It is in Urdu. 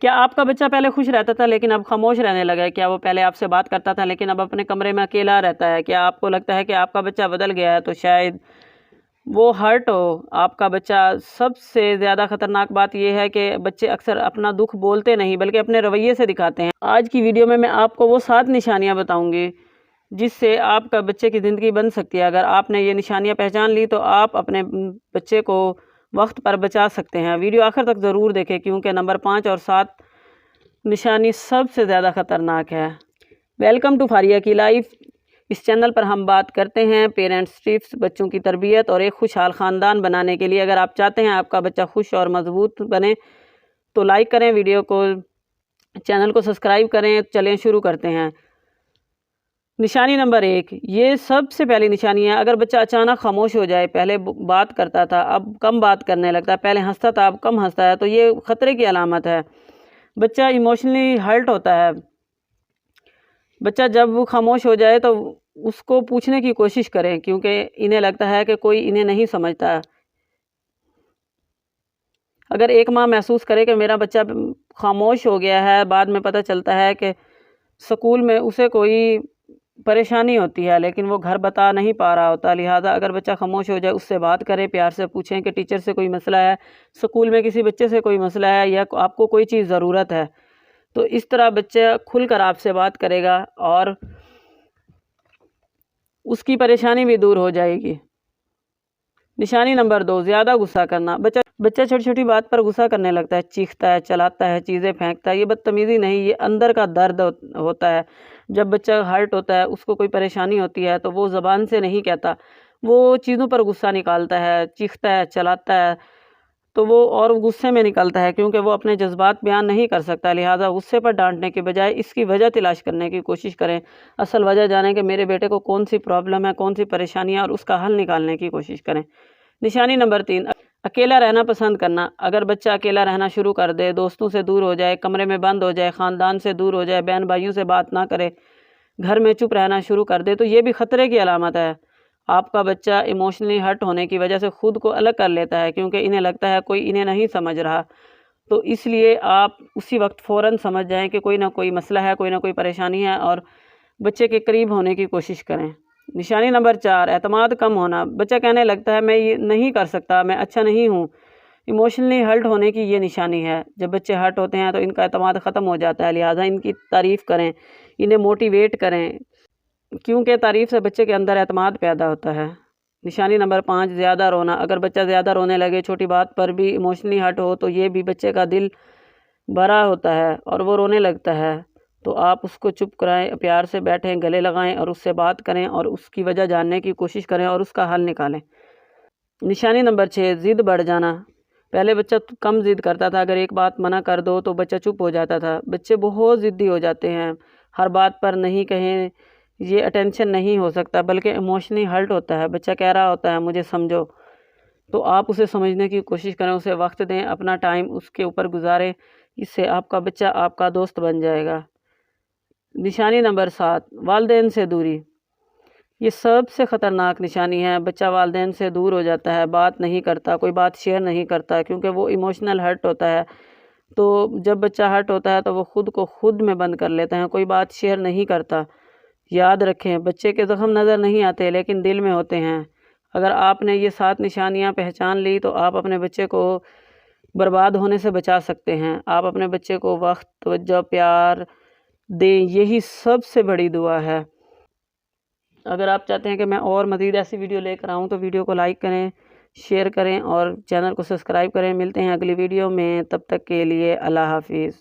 کیا آپ کا بچہ پہلے خوش رہتا تھا لیکن اب خاموش رہنے لگا ہے؟ کیا وہ پہلے آپ سے بات کرتا تھا لیکن اب اپنے کمرے میں اکیلا رہتا ہے؟ کیا آپ کو لگتا ہے کہ آپ کا بچہ بدل گیا ہے؟ تو شاید وہ ہرٹ ہو آپ کا بچہ۔ سب سے زیادہ خطرناک بات یہ ہے کہ بچے اکثر اپنا دکھ بولتے نہیں بلکہ اپنے رویے سے دکھاتے ہیں۔ آج کی ویڈیو میں آپ کو وہ 7 نشانیاں بتاؤں گی جس سے آپ کا بچے کی زندگی بن سکتی ہے۔ اگر آپ نے یہ نشانیاں پہچان لی تو آپ اپنے بچے کو وقت پر بچا سکتے ہیں۔ ویڈیو آخر تک ضرور دیکھیں کیونکہ نمبر 5 اور 7 نشانی سب سے زیادہ خطرناک ہے۔ ویلکم ٹو فاریہ کی لائف۔ اس چینل پر ہم بات کرتے ہیں پیرنٹس ٹپس، بچوں کی تربیت اور ایک خوشحال خاندان بنانے کے لیے۔ اگر آپ چاہتے ہیں آپ کا بچہ خوش اور مضبوط بنے تو لائک کریں ویڈیو کو، چینل کو سبسکرائب کریں۔ چلیں شروع کرتے ہیں۔ نشانی نمبر 1، یہ سب سے پہلی نشانی ہے اگر بچہ اچانک خاموش ہو جائے۔ پہلے بات کرتا تھا اب کم بات کرنے لگتا ہے، پہلے ہنستا تھا اب کم ہنستا ہے، تو یہ خطرے کی علامت ہے۔ بچہ ایموشنلی ہرٹ ہوتا ہے۔ بچہ جب وہ خاموش ہو جائے تو اس کو پوچھنے کی کوشش کریں کیونکہ انہیں لگتا ہے کہ کوئی انہیں نہیں سمجھتا۔ اگر ایک ماں محسوس کرے کہ میرا بچہ خاموش ہو گیا ہے، بعد میں پتہ چلتا ہے کہ سکول میں اسے کوئی پریشانی ہوتی ہے لیکن وہ گھر بتا نہیں پا رہا ہوتا، لہٰذا اگر بچہ خاموش ہو جائے اس سے بات کریں، پیار سے پوچھیں کہ ٹیچر سے کوئی مسئلہ ہے، سکول میں کسی بچے سے کوئی مسئلہ ہے یا آپ کو کوئی چیز ضرورت ہے، تو اس طرح بچہ کھل کر آپ سے بات کرے گا اور اس کی پریشانی بھی دور ہو جائے گی۔ نشانی نمبر 2، زیادہ غصہ کرنا۔ بچہ چھوٹی چھوٹی بات پر غصہ کرنے لگتا ہے، چیختا ہے، چلاتا ہے، چیزیں پھینکتا ہے۔ یہ بدتمیزی نہیں، یہ اندر کا درد ہوتا ہے۔ جب بچہ ہرٹ ہوتا ہے، اس کو کوئی پریشانی ہوتی ہے تو وہ زبان سے نہیں کہتا، وہ چیزوں پر غصہ نکالتا ہے، چیختا ہے، چلاتا ہے، تو وہ اور غصے میں نکلتا ہے کیونکہ وہ اپنے جذبات بیان نہیں کر سکتا، لہٰذا غصے پر ڈانٹنے کے بجائے اس کی وجہ تلاش کرنے کی کوشش کریں۔ اصل وجہ جانیں کہ میرے بیٹے کو کون سی پرابلم ہے، کون سی پریشانی ہے اور اس کا حل نکالنے کی کوشش کریں۔ نشانی نمبر 3، اکیلا رہنا پسند کرنا۔ اگر بچہ اکیلا رہنا شروع کر دے، دوستوں سے دور ہو جائے، کمرے میں بند ہو جائے، خاندان سے دور ہو جائے، بہن بھائیوں سے بات نہ کرے، گھر میں چپ رہنا شروع کر دے، تو یہ بھی خطرے کی علامت ہے۔ آپ کا بچہ ایموشنلی ہرٹ ہونے کی وجہ سے خود کو الگ کر لیتا ہے کیونکہ انہیں لگتا ہے کوئی انہیں نہیں سمجھ رہا، تو اس لیے آپ اسی وقت فوراً سمجھ جائیں کہ کوئی نہ کوئی مسئلہ ہے، کوئی نہ کوئی پریشانی ہے اور بچے کے قریب ہونے کی کوشش کریں۔ نشانی نمبر 4، اعتماد کم ہونا۔ بچہ کہنے لگتا ہے میں یہ نہیں کر سکتا، میں اچھا نہیں ہوں۔ ایموشنلی ہرٹ ہونے کی یہ نشانی ہے۔ جب بچے ہرٹ ہوتے ہیں تو ان کا اعتماد ختم ہو جاتا ہے، لہٰذا ان کی تعریف کریں، انہیں موٹیویٹ کریں کیونکہ تعریف سے بچے کے اندر اعتماد پیدا ہوتا ہے۔ نشانی نمبر 5، زیادہ رونا۔ اگر بچہ زیادہ رونے لگے، چھوٹی بات پر بھی ایموشنلی ہرٹ ہو، تو یہ بھی بچے کا دل بھرا ہوتا ہے اور وہ رونے لگتا ہے، تو آپ اس کو چپ کرائیں، پیار سے بیٹھیں، گلے لگائیں اور اس سے بات کریں اور اس کی وجہ جاننے کی کوشش کریں اور اس کا حل نکالیں۔ نشانی نمبر 6، ضد بڑھ جانا۔ پہلے بچہ کم ضد کرتا تھا، اگر ایک بات منع کر دو تو بچہ چپ ہو جاتا تھا۔ بچے بہت ضدی ہو جاتے ہیں، ہر بات پر نہیں کہیں، یہ اٹینشن نہیں ہو سکتا بلکہ ایموشنلی ہرٹ ہوتا ہے۔ بچہ کہہ رہا ہوتا ہے مجھے سمجھو، تو آپ اسے سمجھنے کی کوشش کریں، اسے وقت دیں، اپنا ٹائم اس کے اوپر گزاریں، اس سے آپ کا بچہ آپ کا دوست بن جائے گا۔ نشانی نمبر 7، والدین سے دوری۔ یہ سب سے خطرناک نشانی ہے۔ بچہ والدین سے دور ہو جاتا ہے، بات نہیں کرتا، کوئی بات شیئر نہیں کرتا کیونکہ وہ ایموشنل ہرٹ ہوتا ہے۔ تو جب بچہ ہرٹ ہوتا ہے تو وہ خود کو خود میں بند کر لیتا ہے، کوئی بات شیئر نہیں کرتا۔ یاد رکھیں بچے کے زخم نظر نہیں آتے لیکن دل میں ہوتے ہیں۔ اگر آپ نے یہ 7 نشانیاں پہچان لی تو آپ اپنے بچے کو برباد ہونے سے بچا سکتے ہیں۔ آپ اپنے بچے کو وقت، توجہ، پیار دیں، یہی سب سے بڑی دعا ہے۔ اگر آپ چاہتے ہیں کہ میں اور مزید ایسی ویڈیو لے کر آؤں تو ویڈیو کو لائک کریں، شیئر کریں اور چینل کو سبسکرائب کریں۔ ملتے ہیں اگلی ویڈیو میں، تب تک کے لیے اللہ حافظ۔